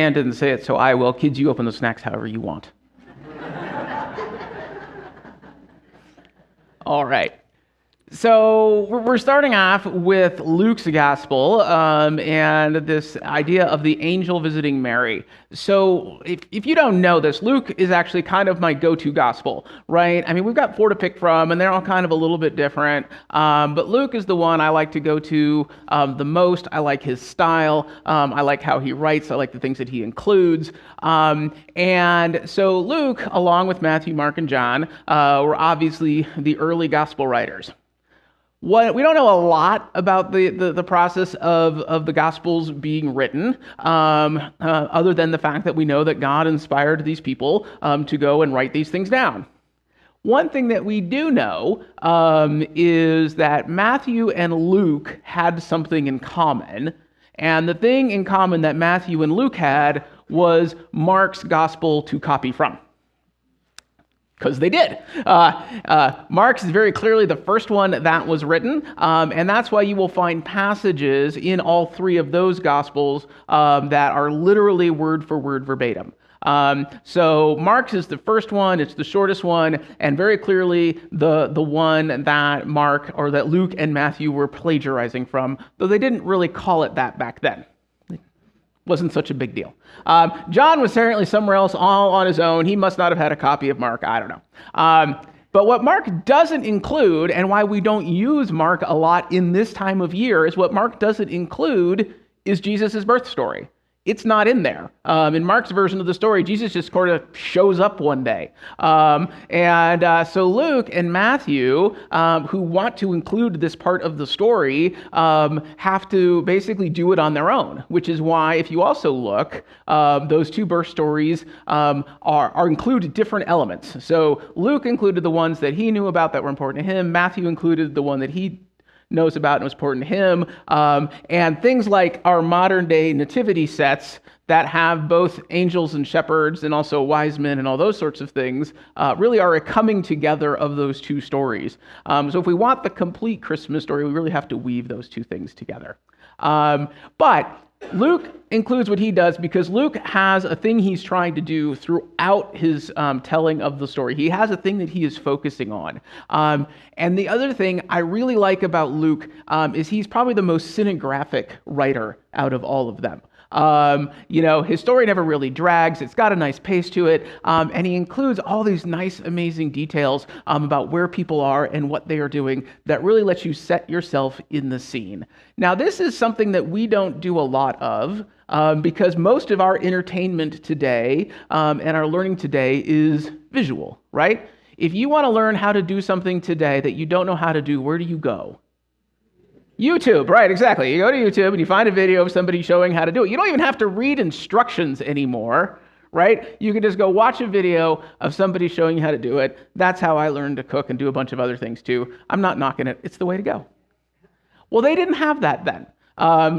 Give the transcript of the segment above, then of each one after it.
Dan didn't say it, so I will. Kids, you open the snacks however you want. All right. So we're starting off with Luke's gospel and this idea of the angel visiting Mary. So if you don't know this, Luke is actually kind of my go-to gospel, right? I mean, we've got 4 to pick from, and they're all kind of a little bit different. But Luke is the one I like to go to the most. I like his style. I like how he writes. I like the things that he includes. And so Luke, along with Matthew, Mark, and John, were obviously the early gospel writers. We don't know a lot about the process of the Gospels being written, other than the fact that we know that God inspired these people to go and write these things down. One thing that we do know is that Matthew and Luke had something in common, and the thing in common that Matthew and Luke had was Mark's Gospel to copy from. Because they did. Mark's is very clearly the first one that was written, and that's why you will find passages in all 3 of those Gospels that are literally word for word verbatim. So Mark's is the first one, it's the shortest one, and very clearly the one that Luke and Matthew were plagiarizing from, though they didn't really call it that back then. Wasn't such a big deal. John was certainly somewhere else all on his own. He must not have had a copy of Mark. I don't know. But what Mark doesn't include, and why we don't use Mark a lot in this time of year, is what Mark doesn't include is Jesus' birth story. It's not in there. In Mark's version of the story, Jesus just sort of shows up one day. So Luke and Matthew, who want to include this part of the story, have to basically do it on their own, which is why, if you also look, those 2 birth stories are include different elements. So Luke included the ones that he knew about that were important to him. Matthew included the one that he knows about and was important to him, and things like our modern day nativity sets that have both angels and shepherds and also wise men and all those sorts of things really are a coming together of those 2 stories. So if we want the complete Christmas story, we really have to weave those 2 things together. But Luke includes what he does because Luke has a thing he's trying to do throughout his telling of the story. He has a thing that he is focusing on. And the other thing I really like about Luke is he's probably the most cinegraphic writer out of all of them. His story never really drags. It's got a nice pace to it. And he includes all these nice, amazing details about where people are and what they are doing that really lets you set yourself in the scene. Now, this is something that we don't do a lot of because most of our entertainment today and our learning today is visual, right? If you want to learn how to do something today that you don't know how to do, where do you go? YouTube, right, exactly. You go to YouTube and you find a video of somebody showing how to do it. You don't even have to read instructions anymore, right? You can just go watch a video of somebody showing you how to do it. That's how I learned to cook and do a bunch of other things too. I'm not knocking it. It's the way to go. Well, they didn't have that then.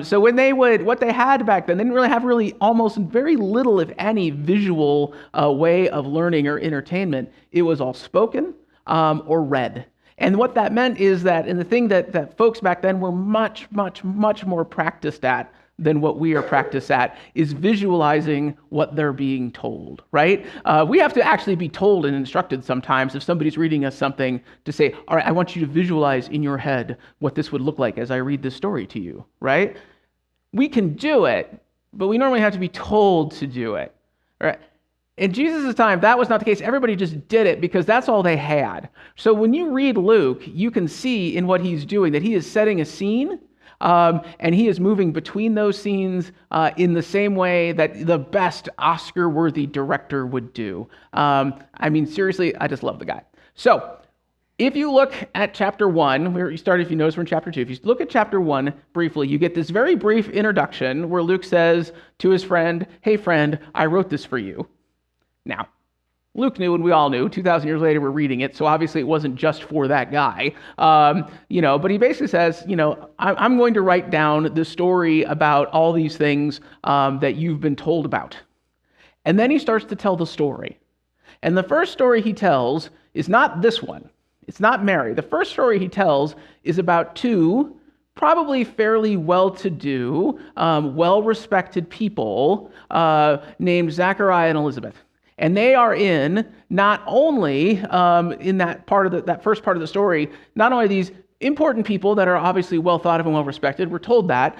So what they had back then, they didn't really have almost very little, if any, visual way of learning or entertainment. It was all spoken or read. And what that meant is that, and the thing that folks back then were much, much, much more practiced at than what we are practiced at, is visualizing what they're being told, right? We have to actually be told and instructed sometimes if somebody's reading us something to say, all right, I want you to visualize in your head what this would look like as I read this story to you, right? We can do it, but we normally have to be told to do it, right? In Jesus' time, that was not the case. Everybody just did it because that's all they had. So when you read Luke, you can see in what he's doing that he is setting a scene, and he is moving between those scenes in the same way that the best Oscar-worthy director would do. Seriously, I just love the guy. So if you look at chapter 1, where you started, if you notice, we're in chapter 2. If you look at chapter 1 briefly, you get this very brief introduction where Luke says to his friend, "Hey friend, I wrote this for you." Now, Luke knew, and we all knew, 2,000 years later we're reading it, so obviously it wasn't just for that guy. But he basically says, I'm going to write down the story about all these things that you've been told about. And then he starts to tell the story. And the first story he tells is not this one. It's not Mary. The first story he tells is about 2 probably fairly well-to-do, well-respected people named Zachariah and Elizabeth. And they are in not only in that part of that first part of the story, not only these important people that are obviously well thought of and well respected. We're told that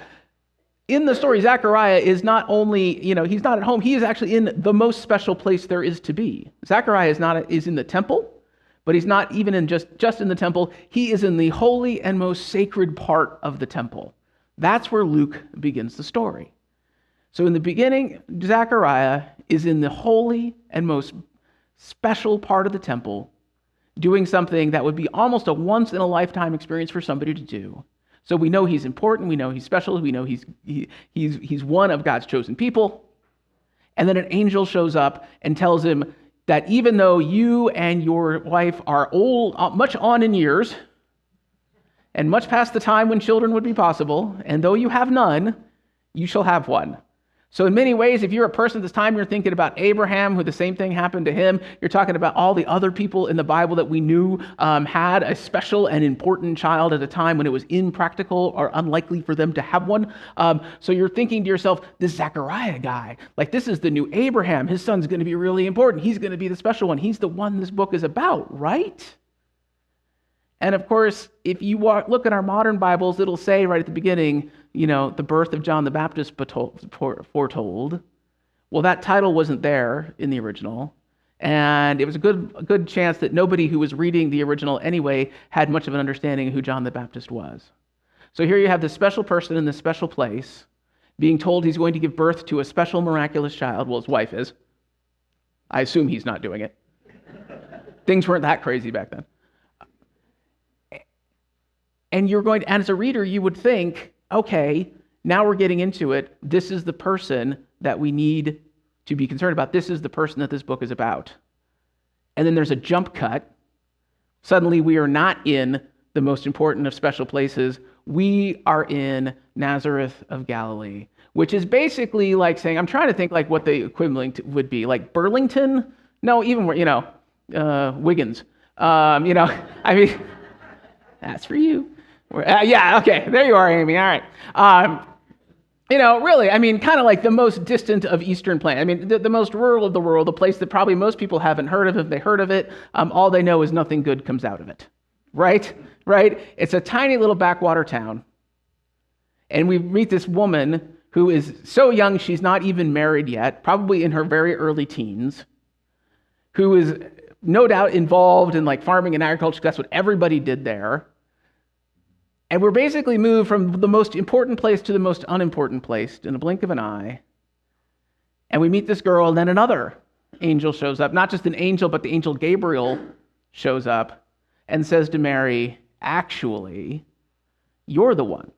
in the story, Zechariah is not only, he's not at home, he is actually in the most special place there is to be. Zechariah is in the temple, but he's not even in just in the temple. He is in the holy and most sacred part of the temple. That's where Luke begins the story. So in the beginning, Zechariah is in the holy and most special part of the temple, doing something that would be almost a once-in-a-lifetime experience for somebody to do. So we know he's important, we know he's special, we know he's one of God's chosen people. And then an angel shows up and tells him that even though you and your wife are old, much on in years, and much past the time when children would be possible, and though you have none, you shall have one. So in many ways, if you're a person at this time, you're thinking about Abraham, who the same thing happened to him. You're talking about all the other people in the Bible that we knew had a special and important child at a time when it was impractical or unlikely for them to have one. So you're thinking to yourself, this Zechariah guy, like this is the new Abraham. His son's going to be really important. He's going to be the special one. He's the one this book is about, right? And of course, if you look at our modern Bibles, it'll say right at the beginning, the birth of John the Baptist foretold. Well, that title wasn't there in the original. And it was a good chance that nobody who was reading the original anyway had much of an understanding of who John the Baptist was. So here you have this special person in this special place being told he's going to give birth to a special miraculous child. Well, his wife is. I assume he's not doing it. Things weren't that crazy back then. And as a reader, you would think, okay, now we're getting into it. This is the person that we need to be concerned about. This is the person that this book is about. And then there's a jump cut. Suddenly we are not in the most important of special places. We are in Nazareth of Galilee, which is basically like saying, I'm trying to think like what the equivalent would be, like Burlington? No, even more, Wiggins. I mean, that's for you. Yeah, okay, there you are, Amy, all right. Really, I mean, kind of like the most distant of Eastern plains. I mean, the most rural of the world, the place that probably most people haven't heard of. If they heard of it, all they know is nothing good comes out of it, right? It's a tiny little backwater town. And we meet this woman who is so young she's not even married yet, probably in her very early teens, who is no doubt involved in like farming and agriculture. That's what everybody did there. And we're basically moved from the most important place to the most unimportant place in a blink of an eye. And we meet this girl, and then another angel shows up. Not just an angel, but the angel Gabriel shows up and says to Mary, actually, you're the one.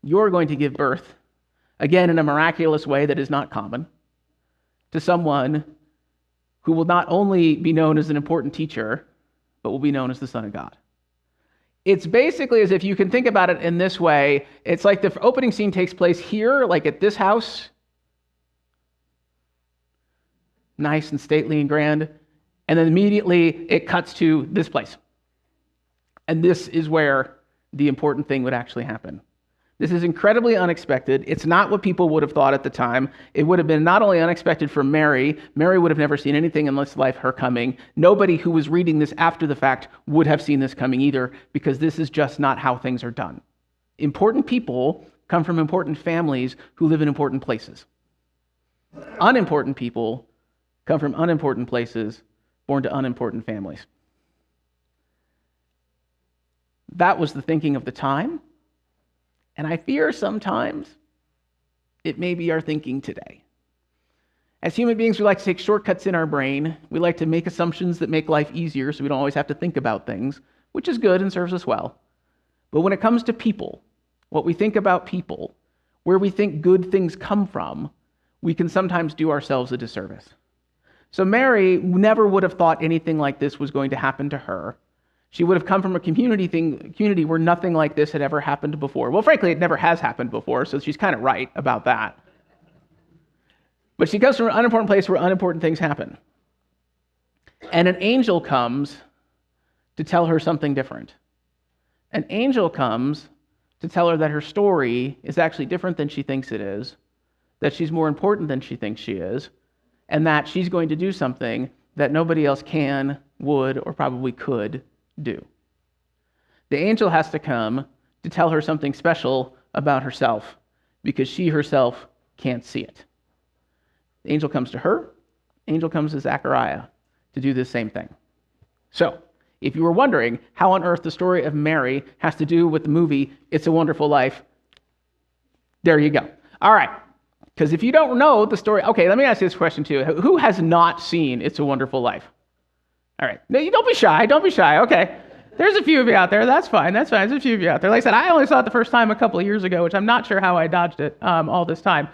You're going to give birth, again in a miraculous way that is not common, to someone who will not only be known as an important teacher, but will be known as the Son of God. It's basically as if you can think about it in this way. It's like the opening scene takes place here, like at this house. Nice and stately and grand. And then immediately it cuts to this place. And this is where the important thing would actually happen. This is incredibly unexpected. It's not what people would have thought at the time. It would have been not only unexpected for Mary. Mary would have never seen anything in this life, her coming. Nobody who was reading this after the fact would have seen this coming either, because this is just not how things are done. Important people come from important families who live in important places. Unimportant people come from unimportant places, born to unimportant families. That was the thinking of the time. And I fear sometimes it may be our thinking today. As human beings, we like to take shortcuts in our brain. We like to make assumptions that make life easier so we don't always have to think about things, which is good and serves us well. But when it comes to people, what we think about people, where we think good things come from, we can sometimes do ourselves a disservice. So Mary never would have thought anything like this was going to happen to her. She would have come from a community where nothing like this had ever happened before. Well, frankly, it never has happened before, so she's kind of right about that. But she comes from an unimportant place where unimportant things happen. And an angel comes to tell her something different. An angel comes to tell her that her story is actually different than she thinks it is, that she's more important than she thinks she is, and that she's going to do something that nobody else can, would, or probably could do. The angel has to come to tell her something special about herself because she herself can't see it. The angel comes to her, the angel comes to Zechariah to do the same thing. So, if you were wondering how on earth the story of Mary has to do with the movie It's a Wonderful Life, there you go. All right, because if you don't know the story, okay, let me ask you this question too. Who has not seen It's a Wonderful Life? All right, no, don't be shy, okay. There's a few of you out there, that's fine, there's a few of you out there. Like I said, I only saw it the first time a couple of years ago, which I'm not sure how I dodged it all this time.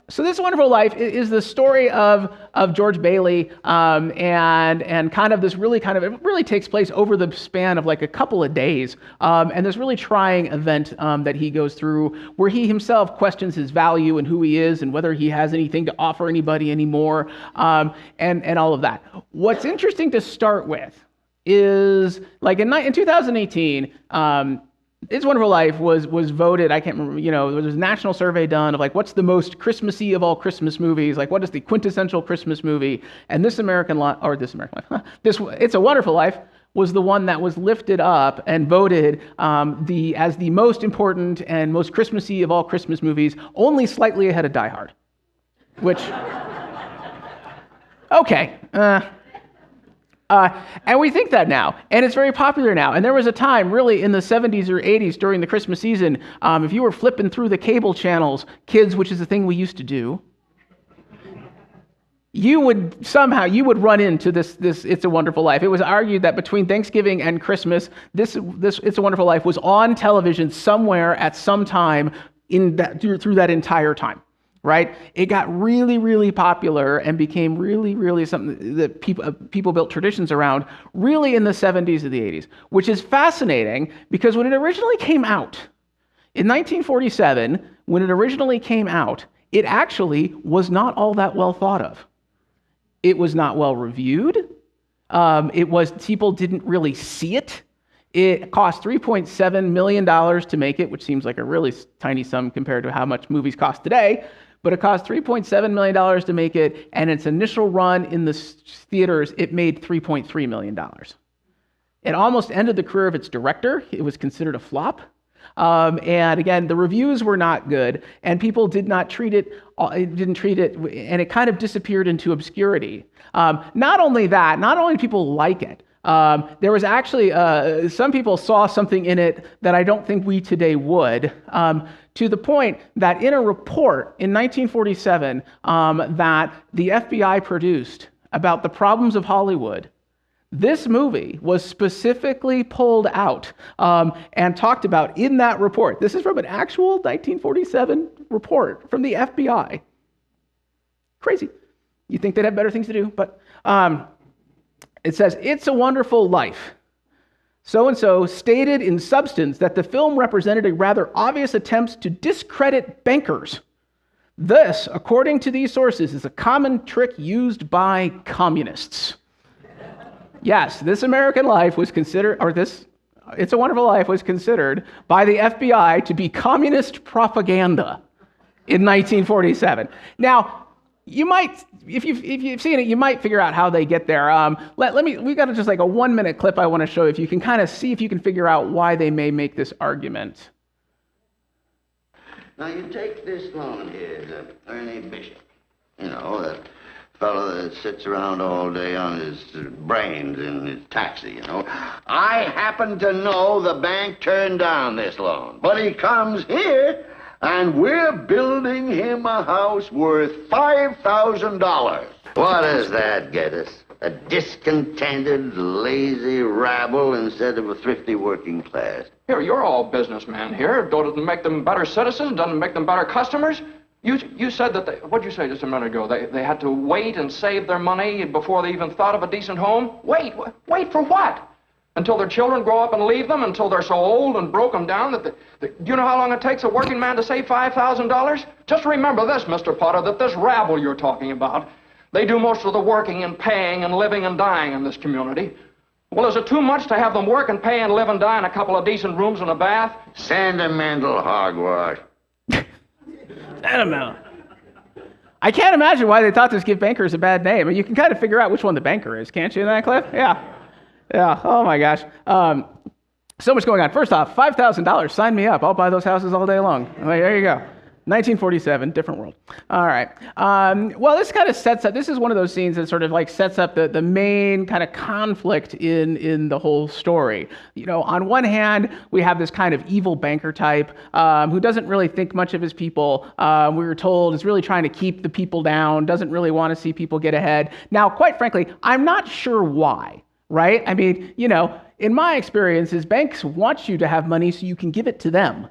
So This Wonderful Life is the story of George Bailey, and kind of this really it really takes place over the span of like a couple of days, and this really trying event that he goes through where he himself questions his value and who he is and whether he has anything to offer anybody anymore, and all of that. What's interesting to start with is like in 2018, It's a Wonderful Life was voted, I can't remember, there was a national survey done of like, what's the most Christmassy of all Christmas movies? Like, what is the quintessential Christmas movie? And It's a Wonderful Life was the one that was lifted up and voted as the most important and most Christmassy of all Christmas movies, only slightly ahead of Die Hard. Which, okay, and we think that now, and it's very popular now. And there was a time, really, in the 70s or 80s during the Christmas season, if you were flipping through the cable channels, kids, which is the thing we used to do, you would run into this It's a Wonderful Life. It was argued that between Thanksgiving and Christmas, this It's a Wonderful Life was on television somewhere at some time through that entire time. Right? It got really, really popular and became really, really something that people built traditions around really in the 70s and the 80s, which is fascinating because when it originally came out, in 1947, it actually was not all that well thought of. It was not well reviewed. People didn't really see it. It cost $3.7 million to make it, which seems like a really tiny sum compared to how much movies cost today. But it cost $3.7 million to make it, and its initial run in the theaters, it made $3.3 million. It almost ended the career of its director. It was considered a flop. And again, the reviews were not good, and people didn't treat it, and it kind of disappeared into obscurity. Not only did people like it, there was actually, some people saw something in it that I don't think we today would, to the point that in a report in 1947 that the FBI produced about the problems of Hollywood, this movie was specifically pulled out and talked about in that report. This is from an actual 1947 report from the FBI. Crazy. You'd think they'd have better things to do, but it says, It's a Wonderful Life. So-and-so stated in substance that the film represented a rather obvious attempt to discredit bankers. This, according to these sources, is a common trick used by communists. Yes, This American Life was considered, It's a Wonderful Life was considered by the FBI to be communist propaganda in 1947. Now, you might, if you've seen it, you might figure out how they get there. We got just like a 1-minute clip I want to show if you can kind of see if you can figure out why they may make this argument. Now you take this loan here, Ernie Bishop. That fellow that sits around all day on his brains in his taxi, I happen to know the bank turned down this loan, but he comes here and we're building him a house worth $5,000. What does that get us? A discontented, lazy rabble instead of a thrifty working class. Here, you're all businessmen here. Doesn't make them better citizens, doesn't make them better customers. You said that what'd you say just a minute ago? They had to wait and save their money before they even thought of a decent home? Wait for what? Until their children grow up and leave them, until they're so old and broken down that do you know how long it takes a working man to save $5,000? Just remember this, Mr. Potter, that this rabble you're talking about, they do most of the working and paying and living and dying in this community. Well, is it too much to have them work and pay and live and die in a couple of decent rooms and a bath? Sentimental hogwash. Sentimental. I can't imagine why they thought this give bankers a bad name. I mean, you can kind of figure out which one the banker is, can't you, in that clip? Yeah. Yeah. Oh, my gosh. So much going on. First off, $5,000. Sign me up. I'll buy those houses all day long. Like, there you go. 1947, different world. All right. Well, this kind of sets up, this is one of those scenes that sort of like sets up the main kind of conflict in the whole story. You know, on one hand, we have this kind of evil banker type who doesn't really think much of his people. We were told is really trying to keep the people down, doesn't really want to see people get ahead. Now, quite frankly, I'm not sure why, right? I mean, you know, in my experiences, banks want you to have money so you can give it to them.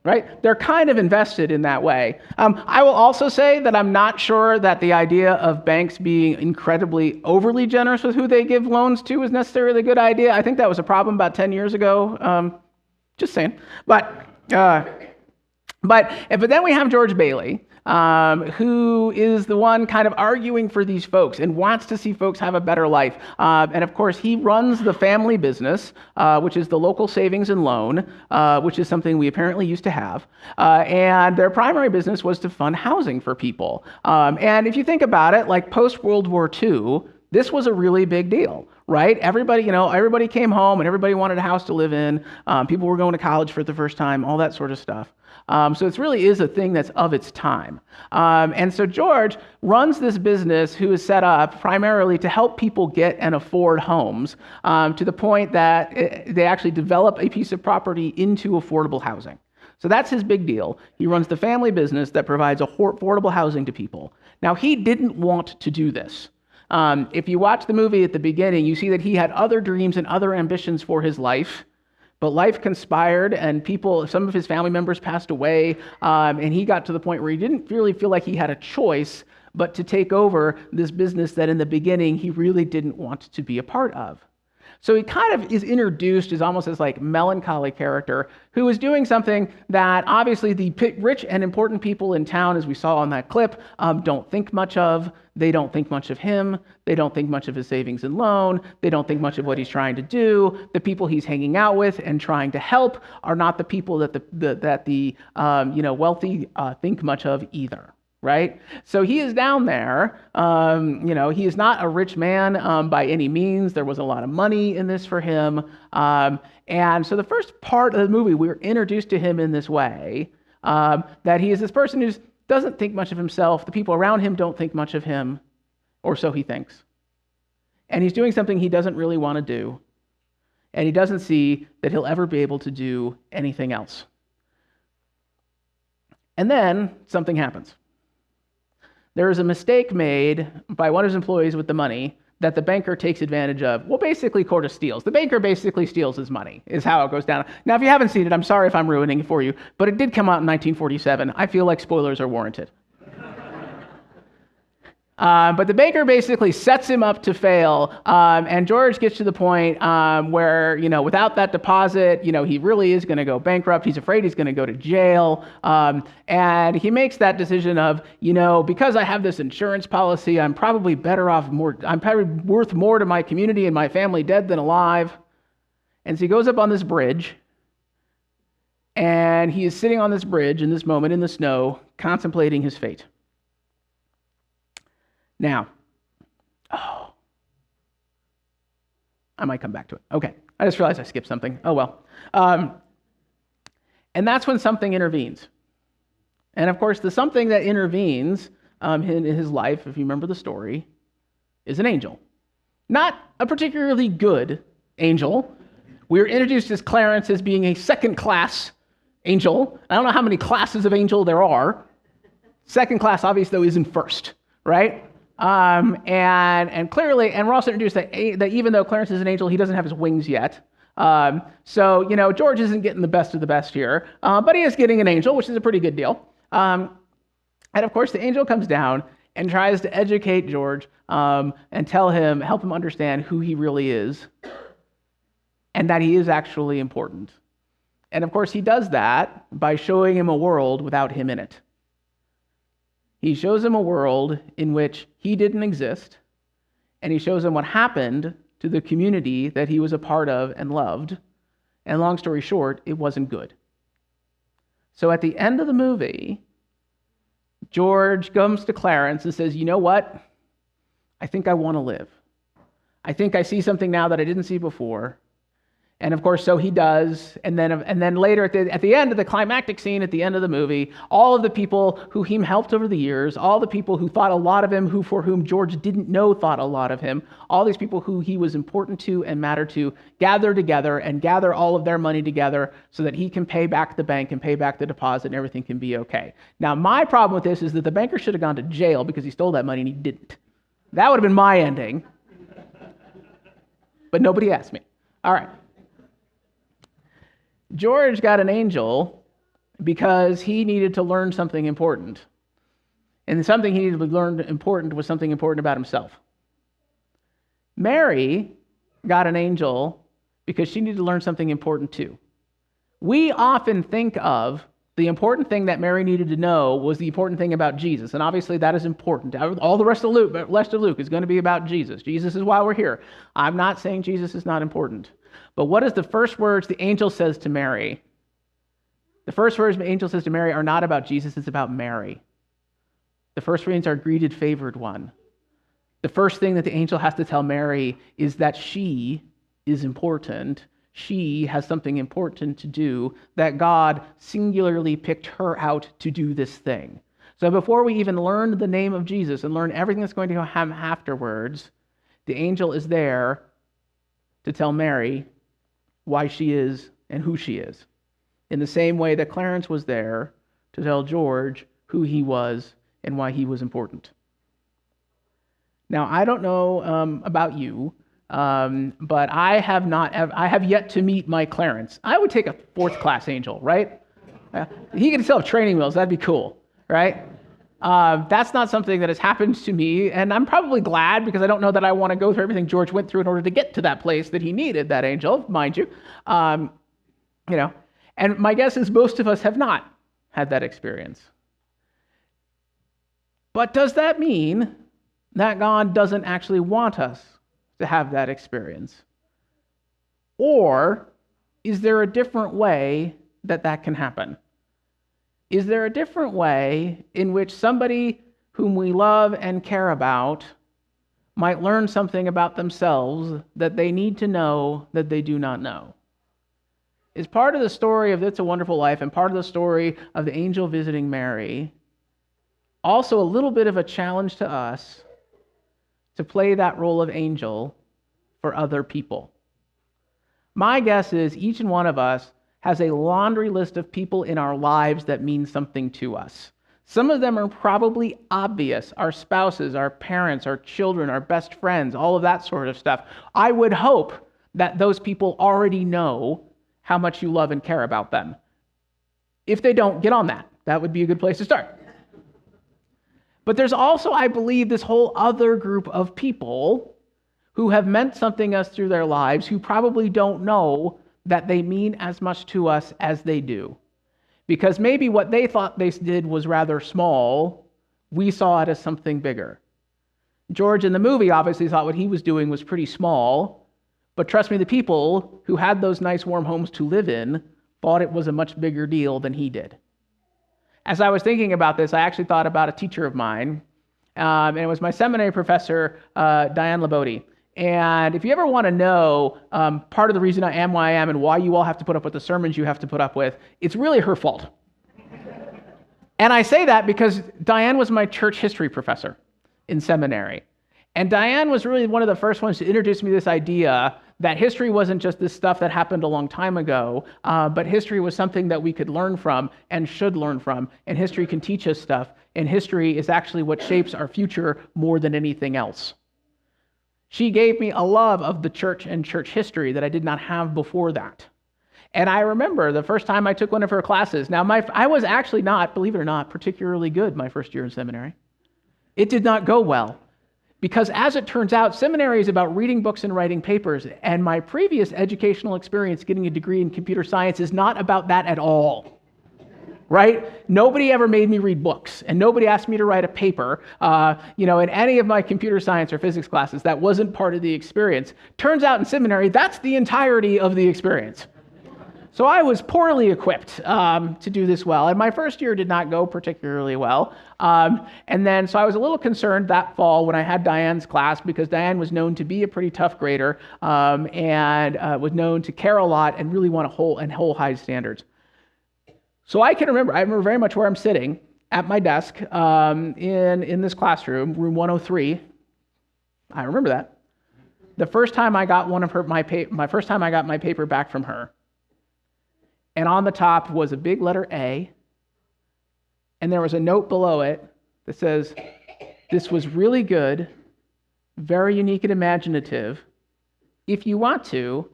Right? They're kind of invested in that way. I will also say that I'm not sure that the idea of banks being incredibly overly generous with who they give loans to is necessarily a good idea. I think that was a problem about 10 years ago. Just saying. But then we have George Bailey, who is the one kind of arguing for these folks and wants to see folks have a better life. And of course, he runs the family business, which is the local savings and loan, which is something we apparently used to have. And their primary business was to fund housing for people. And if you think about it, like post-World War II, this was a really big deal, right? Everybody came home and everybody wanted a house to live in. People were going to college for the first time, all that sort of stuff. So it really is a thing that's of its time. And so George runs this business who is set up primarily to help people get and afford homes to the point that they actually develop a piece of property into affordable housing. So that's his big deal. He runs the family business that provides affordable housing to people. Now, he didn't want to do this. If you watch the movie at the beginning, you see that he had other dreams and other ambitions for his life. But life conspired, and some of his family members passed away, and he got to the point where he didn't really feel like he had a choice but to take over this business that in the beginning he really didn't want to be a part of. So he kind of is introduced as almost as like melancholy character who is doing something that obviously the rich and important people in town, as we saw in that clip, don't think much of. They don't think much of him. They don't think much of his savings and loan. They don't think much of what he's trying to do. The people he's hanging out with and trying to help are not the people that the wealthy think much of either. Right? So he is down there. He is not a rich man by any means. There was a lot of money in this for him. And so the first part of the movie, we're introduced to him in this way, that he is this person who doesn't think much of himself. The people around him don't think much of him, or so he thinks. And he's doing something he doesn't really want to do. And he doesn't see that he'll ever be able to do anything else. And then something happens. There is a mistake made by one of his employees with the money that the banker takes advantage of. Well, basically, sort of steals. The banker basically steals his money, is how it goes down. Now, if you haven't seen it, I'm sorry if I'm ruining it for you, but it did come out in 1947. I feel like spoilers are warranted. But the banker basically sets him up to fail, and George gets to the point where, without that deposit, he really is going to go bankrupt. He's afraid he's going to go to jail, and he makes that decision of, because I have this insurance policy, I'm probably better off I'm probably worth more to my community and my family dead than alive. And so he goes up on this bridge, and he is sitting on this bridge in this moment in the snow, contemplating his fate. Now, I might come back to it. Okay, I just realized I skipped something. Oh, well. And that's when something intervenes. And of course, the something that intervenes in his life, if you remember the story, is an angel. Not a particularly good angel. We are introduced as Clarence as being a second-class angel. I don't know how many classes of angel there are. Second class, obviously, though, isn't first, right? And clearly, and we're also introduced that even though Clarence is an angel, he doesn't have his wings yet. So George isn't getting the best of the best here, but he is getting an angel, which is a pretty good deal. And of course, the angel comes down and tries to educate George and help him understand who he really is, and that he is actually important. And of course, he does that by showing him a world without him in it. He shows him a world in which he didn't exist, and he shows him what happened to the community that he was a part of and loved. And long story short, it wasn't good. So at the end of the movie, George comes to Clarence and says, you know what? I think I want to live. I think I see something now that I didn't see before. And of course, so he does. And then later at the end of the climactic scene at the end of the movie, all of the people who he helped over the years, all the people who thought a lot of him, for whom George didn't know thought a lot of him, all these people who he was important to and mattered to, gather together and gather all of their money together so that he can pay back the bank and pay back the deposit and everything can be okay. Now, my problem with this is that the banker should have gone to jail because he stole that money and he didn't. That would have been my ending. But nobody asked me. All right. George got an angel because he needed to learn something important. And something he needed to learn important was something important about himself. Mary got an angel because she needed to learn something important too. We often think of the important thing that Mary needed to know was the important thing about Jesus. And obviously that is important. All the rest of Luke is going to be about Jesus. Jesus is why we're here. I'm not saying Jesus is not important. But what is the first words the angel says to Mary? The first words the angel says to Mary are not about Jesus, it's about Mary. The first words are greeted, favored one. The first thing that the angel has to tell Mary is that she is important. She has something important to do, that God singularly picked her out to do this thing. So before we even learn the name of Jesus and learn everything that's going to happen afterwards, the angel is there to tell Mary why she is and who she is. In the same way that Clarence was there to tell George who he was and why he was important. Now, I don't know about you, but I have yet to meet my Clarence. I would take a fourth class angel, right? He could still have training wheels. That'd be cool, right? That's not something that has happened to me, and I'm probably glad because I don't know that I want to go through everything George went through in order to get to that place that he needed that angel, mind you. And my guess is most of us have not had that experience. But does that mean that God doesn't actually want us to have that experience? Or is there a different way that can happen? Is there a different way in which somebody whom we love and care about might learn something about themselves that they need to know that they do not know? Is part of the story of It's a Wonderful Life and part of the story of the angel visiting Mary also a little bit of a challenge to us to play that role of angel for other people? My guess is each and one of us has a laundry list of people in our lives that mean something to us. Some of them are probably obvious: our spouses, our parents, our children, our best friends, all of that sort of stuff. I would hope that those people already know how much you love and care about them. If they don't, get on that. That would be a good place to start. But there's also, I believe, this whole other group of people who have meant something to us through their lives who probably don't know that they mean as much to us as they do. Because maybe what they thought they did was rather small, we saw it as something bigger. George in the movie obviously thought what he was doing was pretty small, but trust me, the people who had those nice warm homes to live in thought it was a much bigger deal than he did. As I was thinking about this, I actually thought about a teacher of mine, and it was my seminary professor, Diane Labode. And if you ever want to know part of the reason I am why I am and why you all have to put up with the sermons you have to put up with, it's really her fault. And I say that because Diane was my church history professor in seminary. And Diane was really one of the first ones to introduce me to this idea that history wasn't just this stuff that happened a long time ago, but history was something that we could learn from and should learn from. And history can teach us stuff. And history is actually what shapes our future more than anything else. She gave me a love of the church and church history that I did not have before that. And I remember the first time I took one of her classes. Now, I was actually not, believe it or not, particularly good my first year in seminary. It did not go well. Because as it turns out, seminary is about reading books and writing papers. And my previous educational experience getting a degree in computer science is not about that at all. right? Nobody ever made me read books, and nobody asked me to write a paper, in any of my computer science or physics classes. That wasn't part of the experience. Turns out in seminary, that's the entirety of the experience. So I was poorly equipped to do this well, and my first year did not go particularly well. So I was a little concerned that fall when I had Diane's class, because Diane was known to be a pretty tough grader and was known to care a lot and really want to hold high standards. So I remember very much where I'm sitting at my desk in this classroom, room 103. I remember that. The first time I got my paper back from her. And on the top was a big letter A, and there was a note below it that says, "This was really good, very unique and imaginative. If you want to,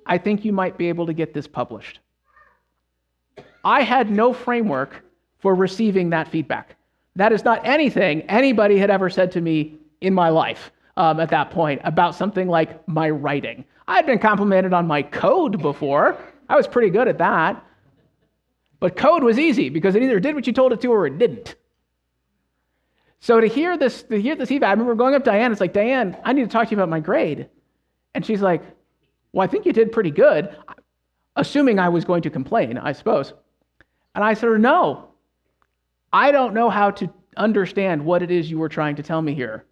I think you might be able to get this published." I had no framework for receiving that feedback. That is not anything anybody had ever said to me in my life at that point about something like my writing. I'd been complimented on my code before. I was pretty good at that. But code was easy because it either did what you told it to or it didn't. So to hear this feedback, I remember going up to Diane, it's like, "Diane, I need to talk to you about my grade." And she's like, "Well, I think you did pretty good," assuming I was going to complain, I suppose. And I said, "No, I don't know how to understand what it is you were trying to tell me here,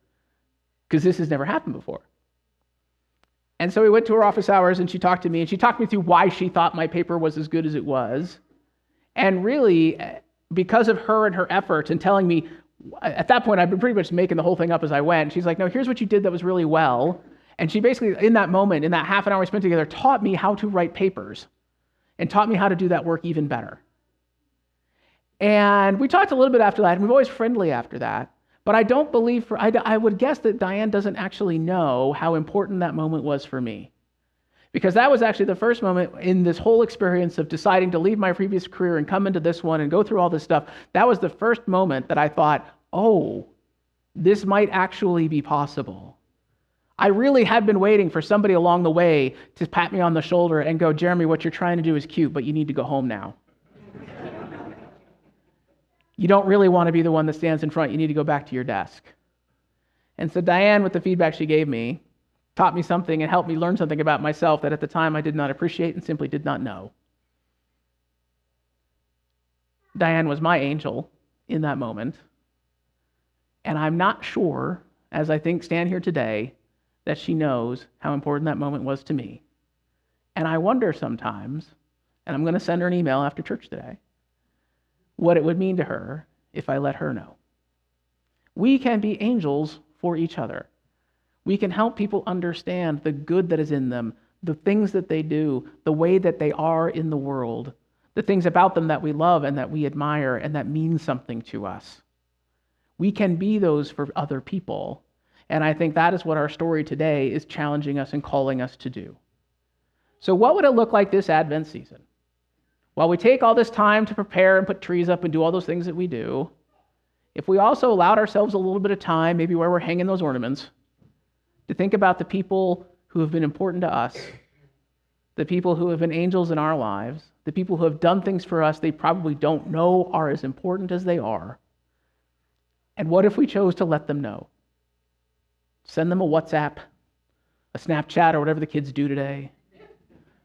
because this has never happened before." And so we went to her office hours, and she talked to me, and she talked me through why she thought my paper was as good as it was. And really, because of her and her efforts and telling me, at that point, I'd been pretty much making the whole thing up as I went. She's like, "No, here's what you did that was really well." And she basically, in that moment, in that half an hour we spent together, taught me how to write papers and taught me how to do that work even better. And we talked a little bit after that, and we were always friendly after that. But I don't believe, I would guess that Diane doesn't actually know how important that moment was for me. Because that was actually the first moment in this whole experience of deciding to leave my previous career and come into this one and go through all this stuff. That was the first moment that I thought, oh, this might actually be possible. I really had been waiting for somebody along the way to pat me on the shoulder and go, "Jeremy, what you're trying to do is cute, but you need to go home now. You don't really want to be the one that stands in front. You need to go back to your desk." And so Diane, with the feedback she gave me, taught me something and helped me learn something about myself that at the time I did not appreciate and simply did not know. Diane was my angel in that moment. And I'm not sure, as I stand here today, that she knows how important that moment was to me. And I wonder sometimes, and I'm going to send her an email after church today, what it would mean to her if I let her know. We can be angels for each other. We can help people understand the good that is in them, the things that they do, the way that they are in the world, the things about them that we love and that we admire and that mean something to us. We can be those for other people. And I think that is what our story today is challenging us and calling us to do. So what would it look like this Advent season? While we take all this time to prepare and put trees up and do all those things that we do, if we also allowed ourselves a little bit of time, maybe where we're hanging those ornaments, to think about the people who have been important to us, the people who have been angels in our lives, the people who have done things for us they probably don't know are as important as they are. And what if we chose to let them know? Send them a WhatsApp, a Snapchat, or whatever the kids do today.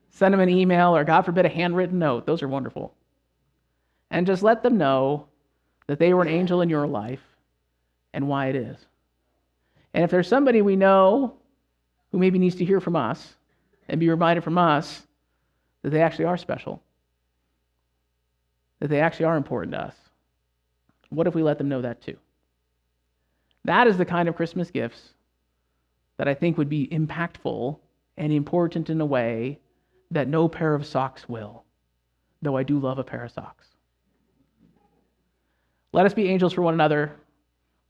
Send them an email, or God forbid, a handwritten note. Those are wonderful. And just let them know that they were an angel in your life and why it is. And if there's somebody we know who maybe needs to hear from us and be reminded from us that they actually are special, that they actually are important to us, what if we let them know that too? That is the kind of Christmas gifts that I think would be impactful and important in a way that no pair of socks will, though I do love a pair of socks. Let us be angels for one another,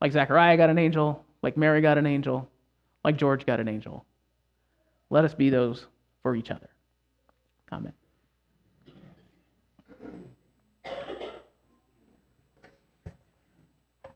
like Zechariah got an angel, like Mary got an angel, like George got an angel. Let us be those for each other. Amen.